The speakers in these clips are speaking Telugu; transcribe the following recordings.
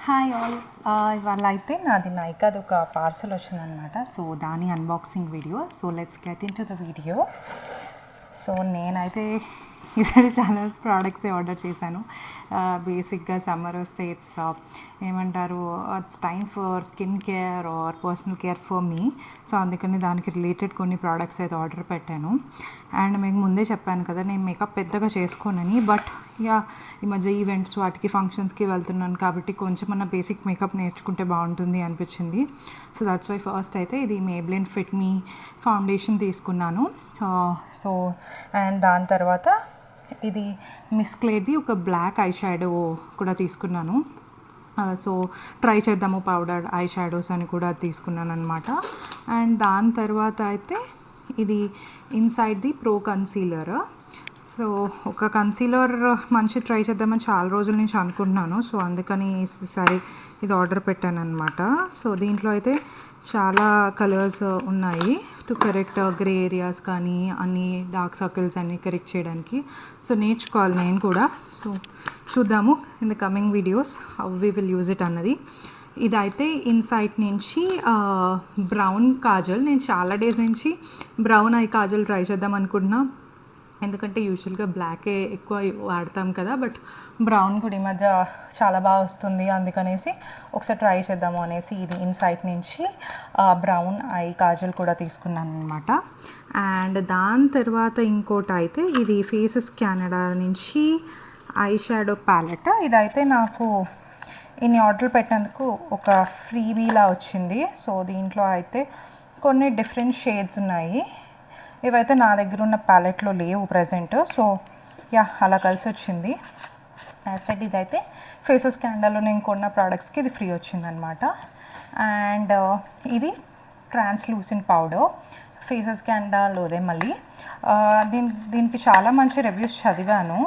Hi all. ఇవాళ అయితే నాది నైకాది ఒక పార్సల్ వచ్చిందనమాట. సో దాని unboxing video. So let's get in to the video. So నేనైతే ఈసారి చాలా ప్రోడక్ట్స్ ఆర్డర్ చేశాను. బేసిక్గా సమ్మర్ వస్తే ఏమంటారు, it's time for skin care or personal care for me. So అందుకని దానికి రిలేటెడ్ కొన్ని ప్రోడక్ట్స్ అయితే ఆర్డర్ పెట్టాను. అండ్ మీకు ముందే చెప్పాను కదా, నేను మేకప్ పెద్దగా చేసుకోనని. బట్ ఈ మధ్య ఈవెంట్స్ వాటికి ఫంక్షన్స్కి వెళ్తున్నాను కాబట్టి కొంచెమన్నా బేసిక్ మేకప్ నేర్చుకుంటే బాగుంటుంది అనిపించింది. సో దట్స్ వై ఫస్ట్ అయితే ఇది మేబ్లిన్ ఫిట్ మీ ఫౌండేషన్ తీసుకున్నాను. సో అండ్ దాని తర్వాత ఇది మిస్ క్లేర్ది ఒక బ్లాక్ ఐ షాడో కూడా తీసుకున్నాను. సో ట్రై చేద్దాము పౌడర్ ఐ షాడోస్ అని కూడా తీసుకున్నాను అనమాట. అండ్ దాని తర్వాత అయితే ఇది inside the pro concealer. So ఒక కన్సీలర్ మంచి ట్రై చేద్దామని చాలా రోజుల నుంచి అనుకుంటున్నాను. సో అందుకని ఈసారి ఇది ఆర్డర్ పెట్టాను అనమాట. సో దీంట్లో అయితే చాలా కలర్స్ ఉన్నాయి టు కరెక్ట్ గ్రే ఏరియాస్ కానీ అన్ని డార్క్ సర్కిల్స్ అన్నీ కరెక్ట్ చేయడానికి. సో నేర్చుకోవాలి నేను కూడా. సో చూద్దాము in the coming videos how we will use it అన్నది. ఇదైతే ఇన్సైట్ నుంచి బ్రౌన్ కాజల్. నేను చాలా డేస్ నుంచి బ్రౌన్ ఐ కాజల్ ట్రై చేద్దాం అనుకుంటున్నా, ఎందుకంటే యూజువల్గా బ్లాకే ఎక్కువ వాడతాం కదా. బట్ బ్రౌన్ కూడా ఈ మధ్య చాలా బాగా వస్తుంది, అందుకనేసి ఒకసారి ట్రై చేద్దాము అనేసి ఇది ఇన్సైట్ నుంచి బ్రౌన్ ఐ కాజల్ కూడా తీసుకున్నాను అనమాట. అండ్ దాని తర్వాత ఇంకోటి అయితే ఇది ఫేసెస్ కెనడా నుంచి ఐ షాడో ప్యాలెట్. ఇదైతే నాకు ఇన్ని ఆర్డర్లు పెట్టినందుకు ఒక ఫ్రీబీలా వచ్చింది. సో దీంట్లో అయితే కొన్ని డిఫరెంట్ షేడ్స్ ఉన్నాయి. ఇవైతే నా దగ్గర ఉన్న ప్యాలెట్లో లేవు ప్రజెంట్. సో అలా కలిసి వచ్చింది. యాసెట్ ఇదైతే ఫేసెస్ క్యాండల్లో నేను కొన్న ప్రోడక్ట్స్కి ఇది ఫ్రీ వచ్చిందనమాట. అండ్ ఇది ట్రాన్స్లూసెంట్ పౌడర్ ఫేసెస్ క్యాండాలోదే మళ్ళీ. దీనికి చాలా మంచి రివ్యూస్ చదివాను.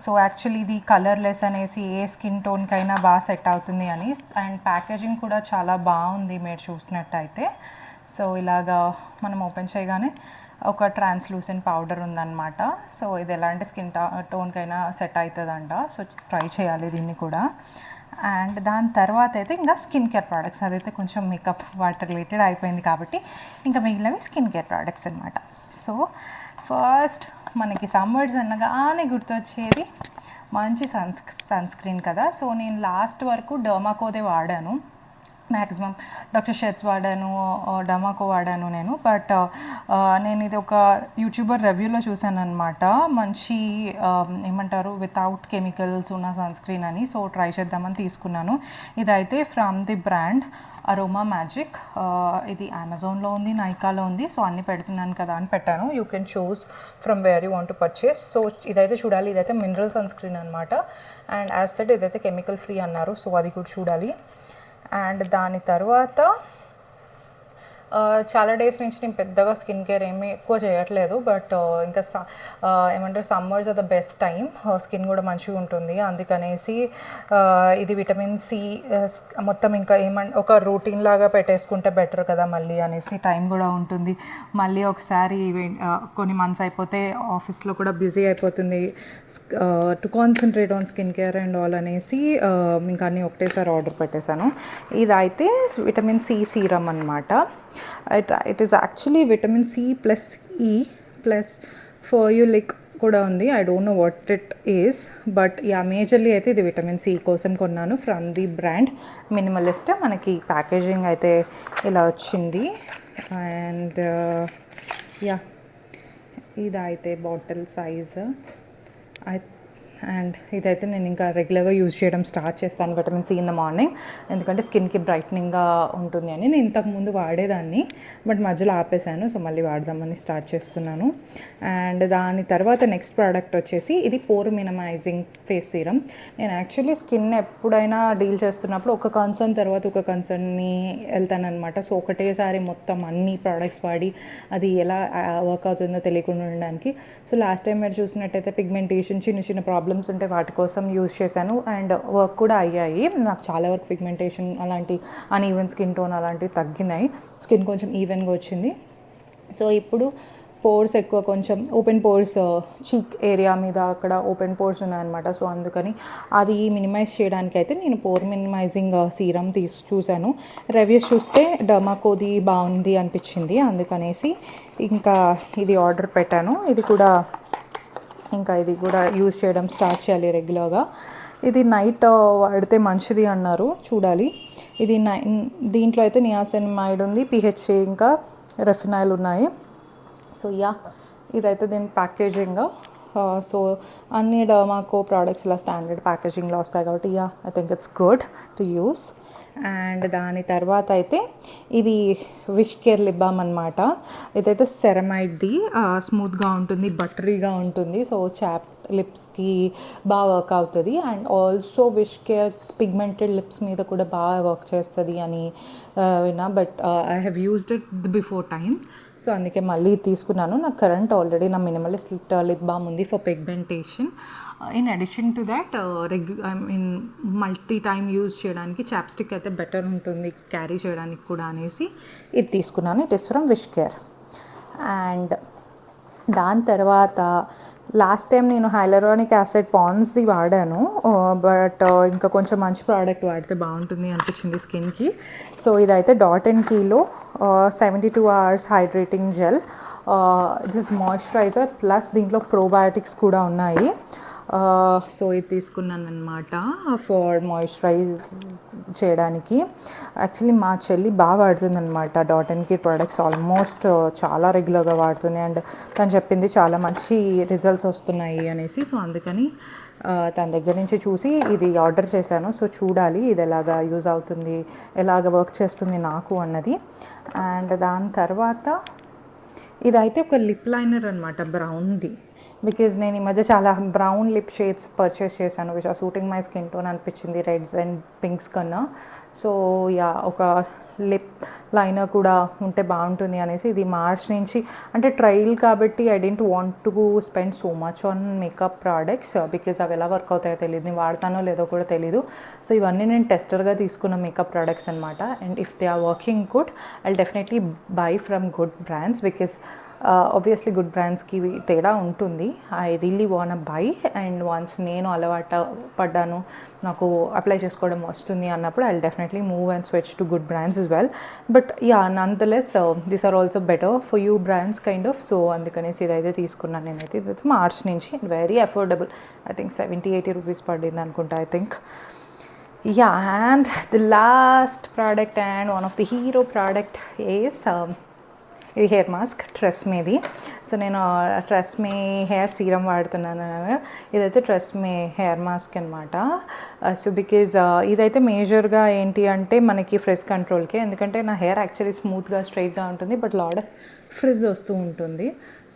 సో యాక్చువల్లీ ఇది కలర్లెస్ అనేసి ఏ స్కిన్ టోన్కైనా బాగా సెట్ అవుతుంది అని. అండ్ ప్యాకేజింగ్ కూడా చాలా బాగుంది మీరు చూసినట్టయితే. సో ఇలాగా మనం ఓపెన్ చేయగానే ఒక ట్రాన్స్లూసెంట్ పౌడర్ ఉందన్నమాట. సో ఇది ఎలాంటి స్కిన్ టోన్కైనా సెట్ అవుతుందంట. సో ట్రై చేయాలి దీన్ని కూడా. అండ్ దాని తర్వాత అయితే ఇంకా స్కిన్ కేర్ ప్రోడక్ట్స్. అదైతే కొంచెం మేకప్ వాటి రిలేటెడ్ అయిపోయింది కాబట్టి ఇంకా మిగిలినవి స్కిన్ కేర్ ప్రోడక్ట్స్ అనమాట. సో ఫస్ట్ మనకి సమ్మర్స్ అనగానే గుర్తొచ్చేది మంచి సన్ స్క్రీన్ కదా. సో నేను లాస్ట్ వరకు డర్మాకోదే వాడాను, మ్యాక్సిమం డాక్టర్ షెట్స్ వాడాను, డమాకో వాడాను నేను. బట్ నేను ఇది ఒక యూట్యూబర్ రివ్యూలో చూసాను అనమాట. మంచి ఏమంటారు వితౌట్ కెమికల్స్ ఉన్న సన్ స్క్రీన్ అని. సో ట్రై చేద్దామని తీసుకున్నాను. ఇదైతే from the brand aroma magic. ఇది అమెజాన్లో ఉంది, నైకాలో ఉంది. సో అన్నీ పెడుతున్నాను కదా అని పెట్టాను. You can choose from where you want to purchase. So ఇదైతే చూడాలి. ఇదైతే మినరల్ సన్ స్క్రీన్ అనమాట. అండ్ యాజ్ సెడ్ ఇదైతే కెమికల్ ఫ్రీ అన్నారు. సో అది కూడా చూడాలి. అండ్ దాని తర్వాత చాలా డేస్ నుంచి నేను పెద్దగా స్కిన్ కేర్ ఏమీ ఎక్కువ చేయట్లేదు. బట్ ఇంకా ఏమంటారు summers are the best time, skin కూడా మంచిగా ఉంటుంది. అందుకనేసి ఇది విటమిన్ సి మొత్తం ఇంకా ఒక రొటీన్ లాగా పెట్టేసుకుంటే బెటర్ కదా మళ్ళీ అనేసి. టైం కూడా ఉంటుంది. మళ్ళీ ఒకసారి కొన్ని మంత్స్ అయిపోతే ఆఫీస్లో కూడా బిజీ అయిపోతుంది. To concentrate on skin care and all అనేసి ఇంకా అన్నీ ఒకటేసారి ఆర్డర్ పెట్టేశాను. ఇదైతే విటమిన్ సి సీరమ్ అనమాట. It is actually vitamin C plus E plus ఫోల్యూలిక్ కూడా ఉంది. I don't know what it is, but majorly అయితే ఇది విటమిన్ సి కోసం కొన్నాను ఫ్రమ్ ది బ్రాండ్ మినిమలిస్ట్. మనకి ప్యాకేజింగ్ అయితే ఇలా వచ్చింది. అండ్ ఇదైతే బాటిల్ సైజ్. అండ్ ఇదైతే నేను ఇంకా రెగ్యులర్గా యూజ్ చేయడం స్టార్ట్ చేస్తాను vitamin C in the morning, ఎందుకంటే స్కిన్కి బ్రైట్నింగ్గా ఉంటుంది అని. నేను ఇంతకుముందు వాడేదాన్ని బట్ మధ్యలో ఆపేశాను. సో మళ్ళీ వాడదామని స్టార్ట్ చేస్తున్నాను. అండ్ దాని తర్వాత నెక్స్ట్ ప్రోడక్ట్ వచ్చేసి ఇది పోర్ మినిమైజింగ్ ఫేస్ సీరమ్. నేను యాక్చువల్లీ స్కిన్ ఎప్పుడైనా డీల్ చేస్తున్నప్పుడు ఒక కన్సర్న్ తర్వాత ఒక కన్సర్న్ని వెళ్తానమాట. సో ఒకటేసారి మొత్తం అన్ని ప్రోడక్ట్స్ వాడి అది ఎలా వర్క్ అవుతుందో తెలియకుండా ఉండడానికి. సో లాస్ట్ టైం మీరు చూసినట్టయితే పిగ్మెంటేషన్ చిన్న చిన్న ప్రాబ్లమ్స్ ఉంటే వాటి కోసం యూజ్ చేశాను. అండ్ వర్క్ కూడా అయ్యాయి. నాకు చాలా వరకు పిగ్మెంటేషన్ అలాంటి అన్ఈవెన్ స్కిన్ టోన్ అలాంటివి తగ్గినాయి. స్కిన్ కొంచెం ఈవెన్గా వచ్చింది. సో ఇప్పుడు పోర్స్ ఎక్కువ, కొంచెం ఓపెన్ పోర్స్, చీక్ ఏరియా మీద అక్కడ ఓపెన్ పోర్స్ ఉన్నాయన్నమాట. సో అందుకని అది మినిమైజ్ చేయడానికి అయితే నేను పోర్ మినిమైజింగ్ సీరం చూశాను. రివ్యూస్ చూస్తే డర్మాకోది బాగుంది అనిపించింది, అందుకనేసి ఇంకా ఇది ఆర్డర్ పెట్టాను. ఇది కూడా యూజ్ చేయడం స్టార్ట్ చేయాలి రెగ్యులర్గా. ఇది నైట్ వాడితే మంచిది అన్నారు, చూడాలి. ఇది దీంట్లో అయితే నియాసినమైడ్ ఉంది, పిహెచ్ఏ ఇంకా రెఫినాయిల్ ఉన్నాయి. సో ఇదైతే దీని ప్యాకేజింగ్. సో అన్ని డర్మాకో ప్రోడక్ట్స్ ఇలా స్టాండర్డ్ ప్యాకేజింగ్లో వస్తాయి కాబట్టి I think it's good to use. And దాని తర్వాత అయితే ఇది విష్ కేర్ లిప్ బామ్ అనమాట. ఇదైతే సెరమైడ్ది, స్మూత్గా ఉంటుంది, బటరీగా ఉంటుంది. సో లిప్స్కి బాగా వర్క్ అవుతుంది. And also wish care pigmented lips మీద కూడా బాగా వర్క్ చేస్తుంది అని విన్నా. But I have used it before time, so అందుకే మళ్ళీ తీసుకున్నాను. నాకు కరెంట్ ఆల్రెడీ నా మినిమలిస్ట్ లిప్ బామ్ ఉంది for pigmentation. In addition to that multi time use చేయడానికి చాప్స్టిక్ అయితే బెటర్ ఉంటుంది క్యారీ చేయడానికి కూడా అనేసి ఇది తీసుకున్నాను. It is from wish care. And దాని తర్వాత లాస్ట్ టైం నేను హైలరానిక్ యాసిడ్ పాండ్స్ది వాడాను, బట్ ఇంకా కొంచెం మంచి ప్రోడక్ట్ వాడితే బాగుంటుంది అనిపించింది స్కిన్కి. సో ఇదైతే .N-Kilo 72 hours hydrating gel. This moisturiser plus దీంట్లో ప్రోబయాటిక్స్ కూడా ఉన్నాయి. సో ఇది తీసుకున్నాను అనమాట ఫర్ మాయిశ్చరైజ్ చేయడానికి. యాక్చువల్లీ మా చెల్లి బాగా వాడుతుంది అనమాట .N-Kilo ప్రోడక్ట్స్, ఆల్మోస్ట్ చాలా రెగ్యులర్గా వాడుతుంది. అండ్ తను చెప్పింది చాలా మంచి రిజల్ట్స్ వస్తున్నాయి అనేసి. సో అందుకని తన దగ్గర నుంచి చూసి ఇది ఆర్డర్ చేశాను. సో చూడాలి ఇది ఎలాగా యూజ్ అవుతుంది, ఎలాగ వర్క్ చేస్తుంది నాకు అన్నది. అండ్ దాని తర్వాత ఇదైతే ఒక లిప్ లైనర్ అనమాట, బ్రౌన్ది. బికాజ్ నేను ఈ మధ్య చాలా బ్రౌన్ లిప్ షేడ్స్ పర్చేస్ చేశాను which are suiting my skin tone అనిపించింది, రెడ్స్ అండ్ పింక్స్ కన్నా. సో ఒక లిప్ లైనర్ కూడా ఉంటే బాగుంటుంది అనేసి ఇది మార్చ్ నుంచి, అంటే ట్రయల్ కాబట్టి I don't want to spend so much on makeup products because అవి ఎలా వర్క్ అవుతాయో తెలియదు, నేను వాడతానో లేదో కూడా తెలీదు. సో ఇవన్నీ నేను టెస్టర్గా తీసుకున్న మేకప్ ప్రోడక్ట్స్ అనమాట. And if they are working good I definitely buy from good brands because obviously good బ్రాండ్స్కి తేడా ఉంటుంది. I really want buy. And once నేను అలవాటు పడ్డాను, నాకు అప్లై చేసుకోవడం వస్తుంది అన్నప్పుడు I definitely move and switch to good brands as well. But nonetheless these are also better for you brands kind of. So అందుకనేసి ఇదైతే తీసుకున్నాను నేనైతే. ఇదైతే మార్చ్ నుంచి, very affordable, I think 70-80 rupees పడింది అనుకుంటా I think. And the last product and one of the hero product is ఇది హెయిర్ మాస్క్ ట్రెస్మేది. సో నేను ట్రెస్మే హెయిర్ సీరం వాడుతున్నాను. ఇదైతే ట్రెస్మే హెయిర్ మాస్క్ అనమాట. సో బికాజ్ ఇదైతే మేజర్గా ఏంటి అంటే మనకి ఫ్రిజ్ కంట్రోల్కే, ఎందుకంటే నా హెయిర్ యాక్చువల్లీ స్మూత్గా స్ట్రైట్గా ఉంటుంది బట్ లాడ్ ఫ్రిజ్ వస్తూ ఉంటుంది.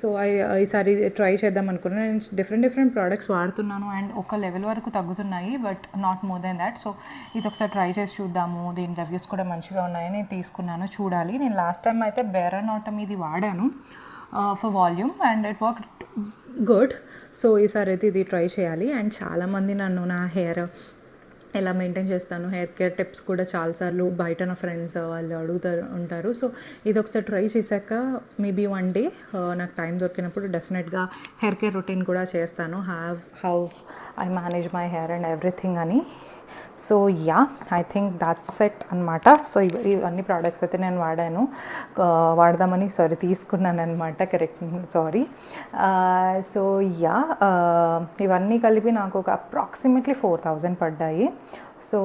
సో ఈసారి ట్రై చేద్దాం అనుకున్నాను. నేను డిఫరెంట్ ప్రోడక్ట్స్ వాడుతున్నాను అండ్ ఒక లెవెల్ వరకు తగ్గుతున్నాయి but not more than that. So ఇది ఒకసారి ట్రై చేసి చూద్దాము, దీని రివ్యూస్ కూడా మంచిగా ఉన్నాయని తీసుకున్నాను, చూడాలి. నేను లాస్ట్ టైం అయితే బెరానాటమీ ఇది వాడాను for volume and it work good. So ఈసారి అయితే ఇది ట్రై చేయాలి. అండ్ చాలామంది నన్ను నా హెయిర్ ఎలా మెయింటైన్ చేస్తాను, హెయిర్ కేర్ టిప్స్ కూడా చాలాసార్లు బయట నా ఫ్రెండ్స్ వాళ్ళు ఉంటారు. సో ఇది ఒకసారి ట్రై చేశాక మేబీ వన్ డే నాకు టైం దొరికినప్పుడు డెఫినెట్గా హెయిర్ కేర్ రొటీన్ కూడా చేస్తాను, how I manage my hair and everything అని. So I think that's it అనమాట. సో ఇవన్నీ ప్రోడక్ట్స్ అయితే నేను వాడదామని తీసుకున్నాను అనమాట, కరెక్ట్, సారీ. సో ఇవన్నీ కలిపి నాకు ఒక అప్రాక్సిమేట్లీ 4,000 పడ్డాయి. సో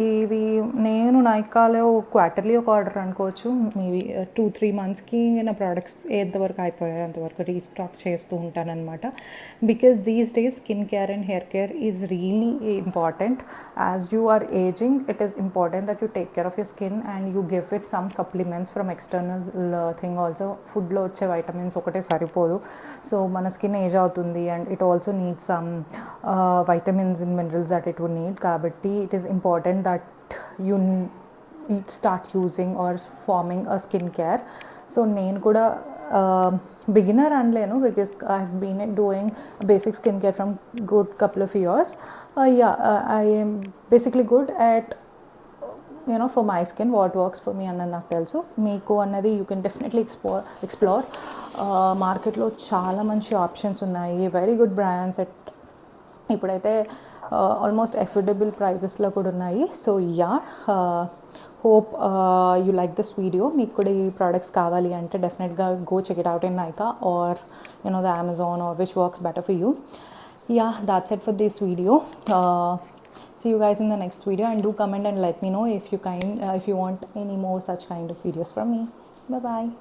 ఇవి నేను నైకాలో క్వార్టర్లీ ఒక ఆర్డర్ అనుకోవచ్చు, మేబీ 2-3 మంత్స్కి నా ప్రోడక్ట్స్ ఎంతవరకు అయిపోయాయి అంతవరకు రీస్టాక్ చేస్తూ ఉంటానన్నమాట. Because these days skin care and hair care is really important. As you are ageing it is important that you take care of your skin and you give it some supplements from external thing also. ఫుడ్లో వచ్చే వైటమిన్స్ ఒకటే సరిపోదు. సో మన స్కిన్ ఏజ్ అవుతుంది and it also needs some vitamins and minerals that it would need. Kabatti it is important that you start using or forming a skincare. So nenu kuda beginner anlenu because I have been doing basic skincare from good couple of years. I am basically good at for my skin what works for me and నాకు తెలుసు. మీకు అన్నది you can definitely explore మార్కెట్లో చాలా మంచి ఆప్షన్స్ ఉన్నాయి, వెరీ గుడ్ బ్రాండ్స్ ఇప్పుడైతే ఆల్మోస్ట్ అఫోర్డబుల్ ప్రైజెస్లో కూడా ఉన్నాయి. So ya, hope you like this video. మీకు కూడా ఈ ప్రోడక్ట్స్ కావాలి అంటే డెఫినెట్గా go check it out in Nykaa or the Amazon or which works better for you. Yeah, that's it for this video. See you guys in the next video, and do comment and let me know if you want any more such kind of videos from me. Bye bye.